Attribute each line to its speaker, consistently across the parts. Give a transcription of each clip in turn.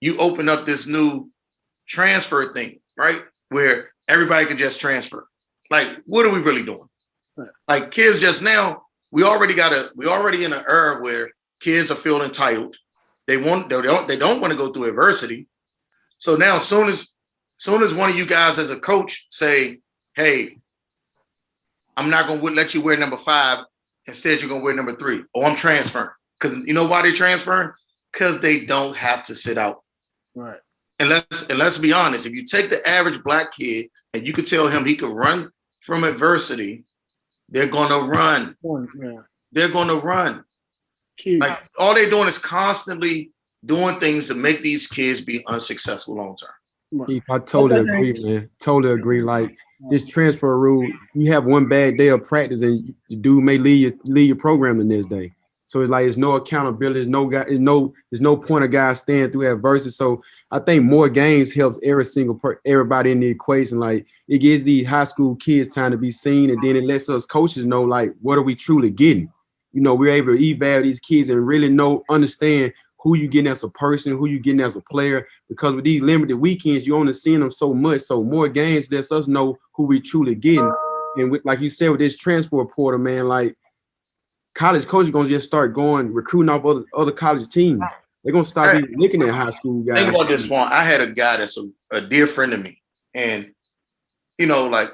Speaker 1: you open up this new transfer thing, right? Where everybody can just transfer. Like, what are we really doing? Right. Like kids just now, we already in an era where kids are feeling entitled. They don't want to go through adversity. So now as soon as one of you guys as a coach say, hey, I'm not going to let you wear number 5. Instead, you're going to wear number 3. Or I'm transferring. Because you know why they're transferring? Because they don't have to sit out.
Speaker 2: Right.
Speaker 1: And let's be honest. If you take the average black kid and you could tell him he could run from adversity, they're going to run.
Speaker 2: Yeah.
Speaker 1: They're going to run. Like all they're doing is constantly doing things to make these kids be unsuccessful long term.
Speaker 3: Keith, I totally agree, man. Totally agree. Like this transfer rule, you have one bad day of practice and the dude may leave your program the next day. So it's like it's no accountability. There's no point of guys staying through adversity. So I think more games helps everybody in the equation. Like it gives these high school kids time to be seen, and then it lets us coaches know like what are we truly getting. You know, we're able to evaluate these kids and really understand who you getting as a person, who you getting as a player. Because with these limited weekends, you only seeing them so much. So more games lets us know who we truly getting. And with, like you said, with this transfer portal, man, like college coaches gonna just start recruiting off other college teams. They're gonna start even looking at high school guys.
Speaker 1: Think about this one. I had a guy that's a dear friend of me, and you know, like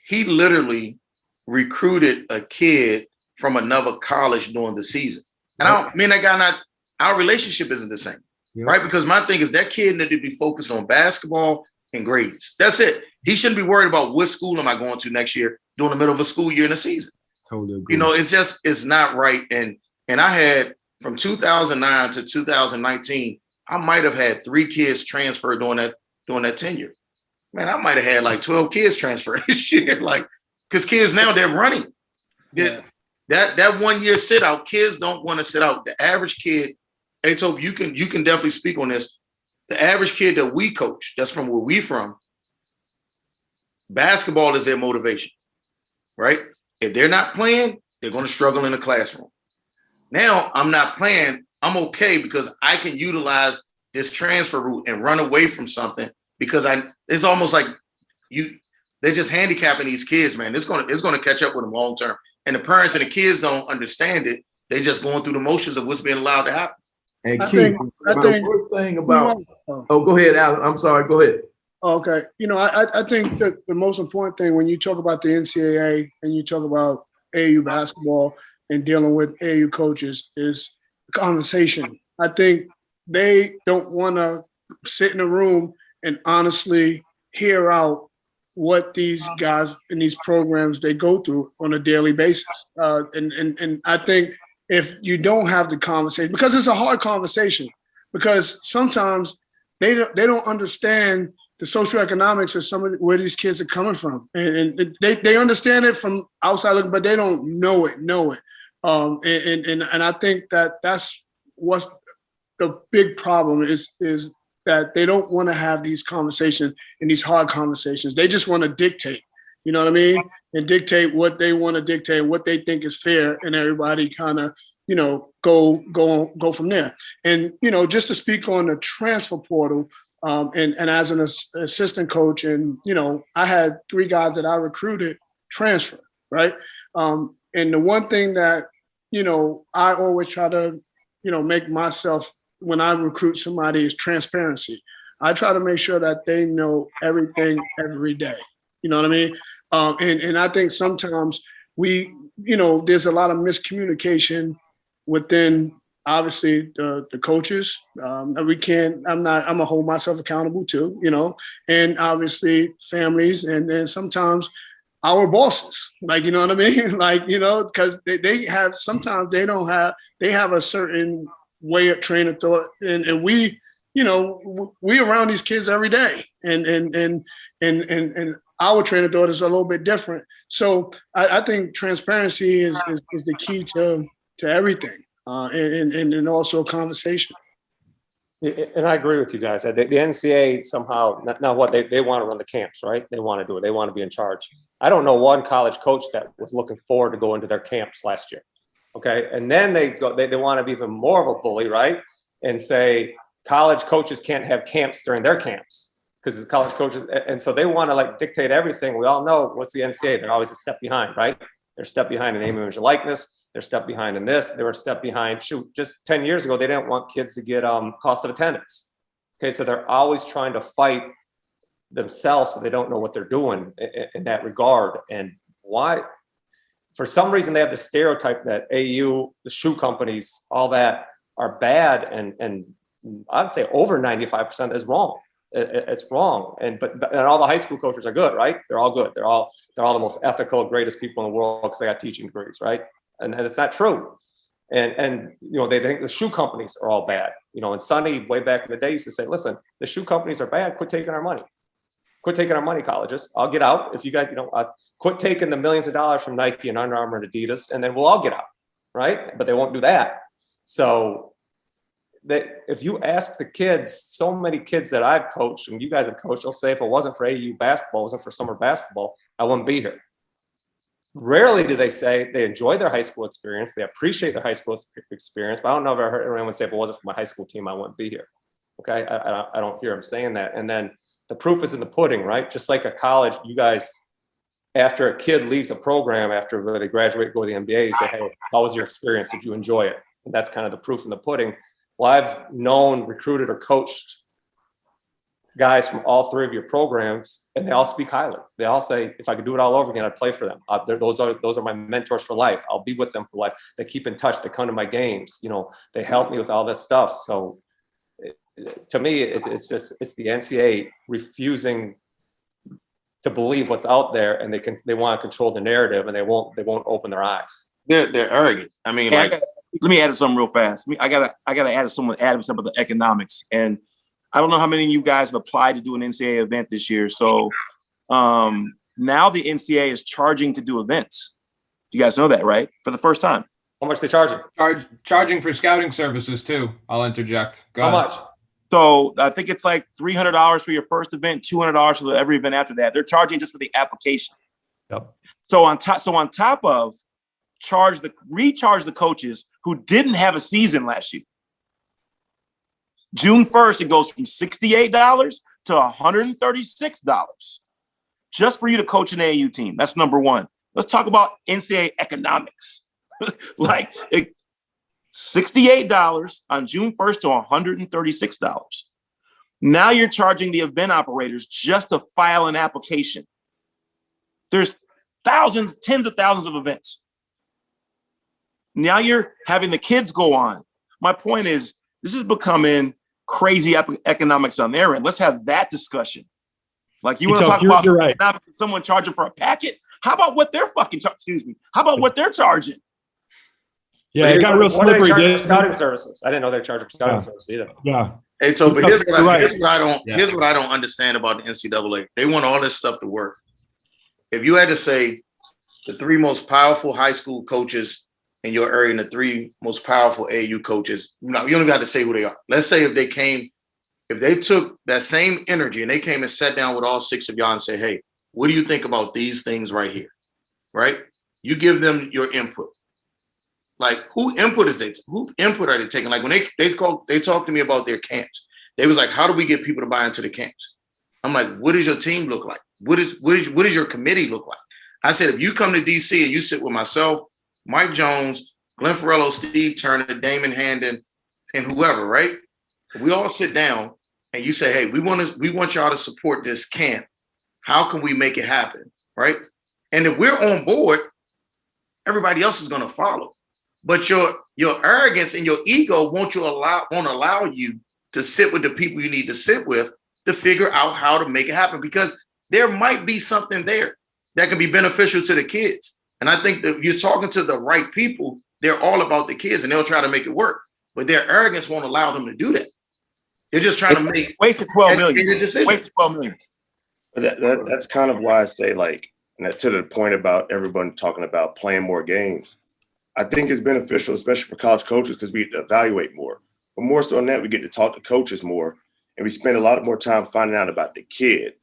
Speaker 1: he literally recruited a kid from another college during the season. And I don't mean that guy not. Our relationship isn't the same, right? Because my thing is that kid needed to be focused on basketball and grades. That's it. He shouldn't be worried about what school am I going to next year during the middle of a school year in the season.
Speaker 3: Totally agree.
Speaker 1: You know, it's not right. And I had from 2009 to 2019, I might have had 3 kids transfer during that tenure. Man, I might have had like 12 kids transfer this year. Like, because kids now they're running. Yeah. That 1 year sit out, kids don't want to sit out. The average kid, hey, Tope, you can definitely speak on this. The average kid that we coach, that's from where we from, basketball is their motivation, right? If they're not playing, they're going to struggle in the classroom. Now I'm not playing. I'm okay because I can utilize this transfer route and run away from something because it's almost like they're just handicapping these kids, man. It's going to catch up with them long term. And the parents and the kids don't understand it. They're just going through the motions of what's being allowed to happen.
Speaker 4: And Keith, the worst thing about go ahead, Alan. I'm sorry. Go ahead.
Speaker 2: Okay. You know, I think that the most important thing when you talk about the NCAA and you talk about AAU basketball and dealing with AAU coaches is conversation. I think they don't want to sit in a room and honestly hear out what these guys in these programs they go through on a daily basis. And I think if you don't have the conversation, because it's a hard conversation, because sometimes they don't understand the socioeconomics of where these kids are coming from. And they understand it from outside looking, but they don't know it. And I think that's what's the big problem is that they don't want to have these conversations and these hard conversations. They just want to dictate, you know what I mean? And dictate what they want to dictate, what they think is fair, and everybody kind of, you know, go from there. And, you know, just to speak on the transfer portal, and as an assistant coach, and, you know, I had 3 guys that I recruited transfer, right? And the one thing that, you know, I always try to, you know, make myself when I recruit somebody is transparency. I try to make sure that they know everything every day. You know what I mean? And I think sometimes there's a lot of miscommunication within obviously the coaches. I'm gonna hold myself accountable too, you know, and obviously families and then sometimes our bosses, like, you know what I mean? Like, you know, because they have a certain way of train of thought, and we, you know, we around these kids every day, and our train of thought is a little bit different. So I think transparency is the key to everything, and also conversation.
Speaker 5: And I agree with you guys. The NCAA somehow, not what they want to run the camps, right? They want to do it. They want to be in charge. I don't know one college coach that was looking forward to going to their camps last year. Okay. And then they want to be even more of a bully, right? And say, college coaches can't have camps during their camps because the college coaches, and so they want to like dictate everything. We all know what's the NCAA. They're always a step behind, right? They're a step behind in name, image, and likeness. They're a step behind in this. They were a step behind. Shoot, just 10 years ago, they didn't want kids to get cost of attendance. Okay, so they're always trying to fight themselves, so they don't know what they're doing in that regard. And why? For some reason, they have the stereotype that AU, the shoe companies, all that are bad, and I'd say over 95% is wrong. It's wrong, and all the high school coaches are good, right? They're all good. They're all the most ethical, greatest people in the world because they got teaching degrees, right? And it's not true. And you know, they think the shoe companies are all bad. You know, and Sonny way back in the day used to say, "Listen, the shoe companies are bad. Quit taking our money. Quit taking our money, colleges. I'll get out if you guys, quit taking the millions of dollars from Nike and Under Armour and Adidas, and then we'll all get out, right?" But they won't do that. So that if you ask the kids, so many kids that I've coached and you guys have coached, they'll say, if it wasn't for AU basketball, it wasn't for summer basketball, I wouldn't be here. Rarely do they say they enjoy their high school experience, they appreciate their high school experience, but I don't know if I heard anyone say, if it wasn't for my high school team, I wouldn't be here. Okay, I don't hear them saying that. And then the proof is in the pudding, right? Just like a college, you guys, after a kid leaves a program, after they graduate, go to the NBA, you say, hey, how was your experience? Did you enjoy it? And that's kind of the proof in the pudding. Well, I've known, recruited, or coached guys from all three of your programs, and they all speak highly. They all say, if I could do it all over again, I'd play for them. Those are my mentors for life. I'll be with them for life. They keep in touch. They come to my games. You know, they help me with all this stuff. So to me, it's the NCAA refusing to believe what's out there, and they want to control the narrative, and they won't open their eyes.
Speaker 1: They're arrogant. I mean,
Speaker 6: let me add something real fast. I gotta add something about the economics. And I don't know how many of you guys have applied to do an NCAA event this year. So now the NCAA is charging to do events. You guys know that, right? For the first time.
Speaker 5: How much they charging?
Speaker 7: Charging for scouting services too. I'll interject.
Speaker 5: How much?
Speaker 6: So I think it's like $300 for your first event, $200 for every event after that. They're charging just for the application.
Speaker 7: Yep.
Speaker 6: So on top of recharge the coaches who didn't have a season last year. June 1st, it goes from $68 to $136 just for you to coach an AAU team. That's number one. Let's talk about NCAA economics. Like $68 on June 1st to $136. Now you're charging the event operators just to file an application. There's thousands, tens of thousands of events. Now you're having the kids go on. My point is, this is becoming crazy economics on their end. Let's have that discussion. Like, you want to talk about economics and someone charging for a packet? How about what they're How about what they're charging?
Speaker 7: Yeah, it got real slippery.
Speaker 5: Scouting services. I didn't know they're charging for scouting services either.
Speaker 7: Yeah.
Speaker 1: Hey, so but here's what I don't understand about the NCAA. They want all this stuff to work. If you had to say the three most powerful high school coaches in your area and the three most powerful AAU coaches, you don't even have to say who they are. Let's say if they took that same energy and they came and sat down with all six of y'all and say, hey, what do you think about these things right here? Right? You give them your input. Like, who input are they taking? Like, when they talk to me about their camps, they was like, how do we get people to buy into the camps? I'm like, what does your team look like? What does your committee look like? I said, if you come to DC and you sit with myself, Mike Jones, Glenn Ferrello, Steve Turner, Damon Handon, and whoever, right? We all sit down and you say, hey, we want y'all to support this camp. How can we make it happen, right? And if we're on board, everybody else is going to follow. But your arrogance and your ego won't allow you to sit with the people you need to sit with to figure out how to make it happen, because there might be something there that can be beneficial to the kids. And I think that if you're talking to the right people, they're all about the kids and they'll try to make it work. But their arrogance won't allow them to do that. They're just trying to make
Speaker 6: wasted $12 million.
Speaker 1: Wasted
Speaker 6: $12 million.
Speaker 8: But that's kind of why I say, like, and to the point about everyone talking about playing more games. I think it's beneficial, especially for college coaches, because we get to evaluate more. But more so than that, we get to talk to coaches more, and we spend a lot more time finding out about the kid.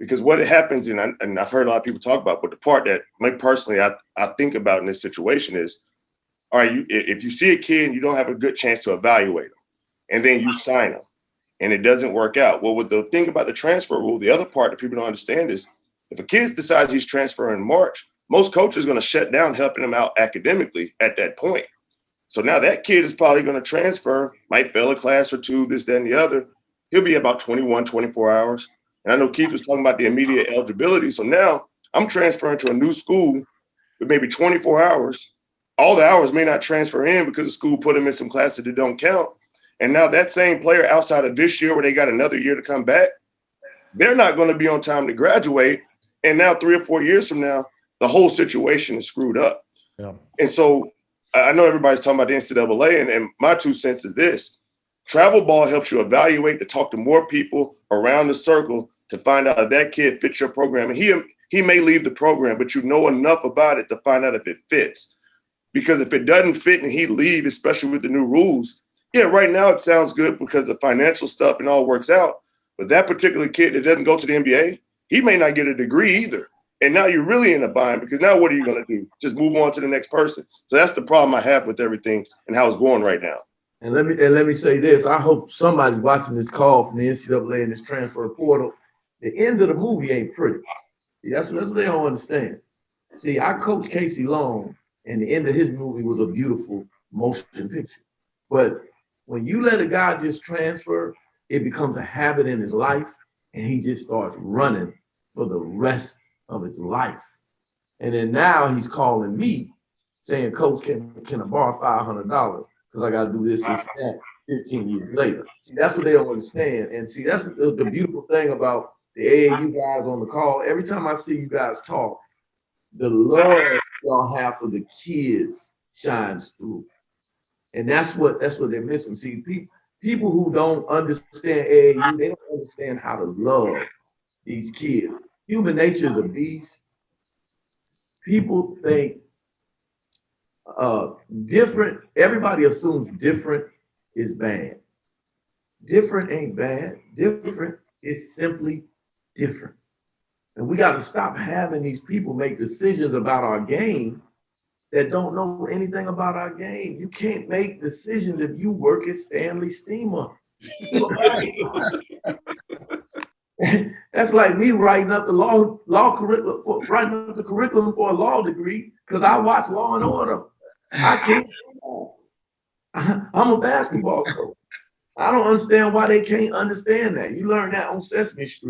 Speaker 8: Because what happens, and I've heard a lot of people talk about, but the part that me personally I think about in this situation is, all right, if you see a kid and you don't have a good chance to evaluate them, and then you sign them, and it doesn't work out. Well, with the thing about the transfer rule, the other part that people don't understand is if a kid decides he's transferring in March, most coaches are going to shut down helping him out academically at that point. So now that kid is probably going to transfer, might fail a class or two, this, that, and the other. He'll be about 21, 24 hours. And I know Keith was talking about the immediate eligibility. So now I'm transferring to a new school with maybe 24 hours. All the hours may not transfer in because the school put him in some classes that don't count. And now that same player outside of this year where they got another year to come back, they're not going to be on time to graduate. And now 3 or 4 years from now, the whole situation is screwed up.
Speaker 4: Yeah.
Speaker 8: And so I know everybody's talking about the NCAA, and my 2 cents is this. Travel ball helps you evaluate to talk to more people around the circle to find out if that kid fits your program. And he may leave the program, but you know enough about it to find out if it fits. Because if it doesn't fit and he leave, especially with the new rules, yeah, right now it sounds good because the financial stuff and all works out. But that particular kid that doesn't go to the NBA, he may not get a degree either. And now you're really in a bind because now what are you going to do? Just move on to the next person. So that's the problem I have with everything and how it's going right now.
Speaker 4: And let me say this. I hope somebody's watching this call from the NCAA and this transfer portal. The end of the movie ain't pretty. See, that's what they don't understand. See, I coached Casey Long, and the end of his movie was a beautiful motion picture. But when you let a guy just transfer, it becomes a habit in his life, and he just starts running for the rest of his life. And then now he's calling me saying, Coach, can I borrow $500? Because I got to do this, that 15 years later. See, that's what they don't understand. And see, that's the beautiful thing about the AAU guys on the call. Every time I see you guys talk, the love y'all have for the kids shines through. And that's what they're missing. See, people who don't understand AAU, they don't understand how to love these kids. Human nature is a beast. People think different, everybody assumes different is bad. Different ain't bad. Different is simply different. And we got to stop having these people make decisions about our game that don't know anything about our game. You can't make decisions if you work at Stanley Steamer. That's like me writing up the law curriculum writing up the curriculum for a law degree because I watch Law and Order. I can't. I'm a basketball coach. I don't understand why they can't understand that. You learn that on Sesame Street.